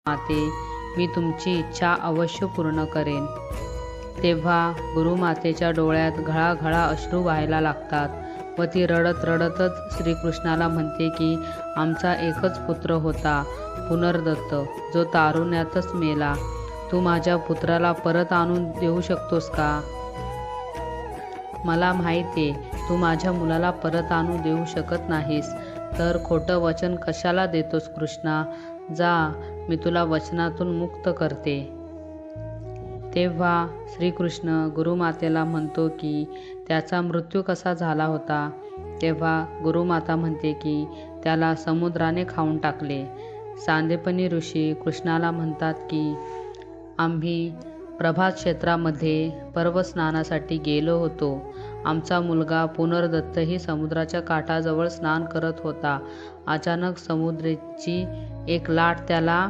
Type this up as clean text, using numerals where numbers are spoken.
माते, मी तुमची इच्छा अवश्य पूर्ण करेन. तेव्हा गुरुमातेच्या डोळ्यात घळाघळा अश्रू व्हायला लागतात व ती रडत रडतच श्रीकृष्णाला म्हणते की आमचा एकच पुत्र होता पुनर्दत्त, जो तारुण्यातच मेला. तू माझ्या पुत्राला परत आणून देऊ शकतोस का? मला माहिती आहे तू माझ्या मुलाला परत आणू देऊ शकत नाहीस, तर खोटं वचन कशाला देतोस कृष्णा? जा, मी तुला वचनातून मुक्त करते. तेव्हा श्रीकृष्ण गुरुमातेला म्हणतो की त्याचा मृत्यू कसा झाला होता. तेव्हा गुरुमाता म्हणते की त्याला समुद्राने खाऊन टाकले. सांदीपनी ऋषी कृष्णाला म्हणतात की आम्ही प्रभात क्षेत्रामध्ये पर्वस्नानासाठी गेलो होतो. आमचा मुलगा पुनर्दत्तही समुद्राच्या काठाजवळ स्नान करत होता. अचानक समुद्राची एक लाट त्याला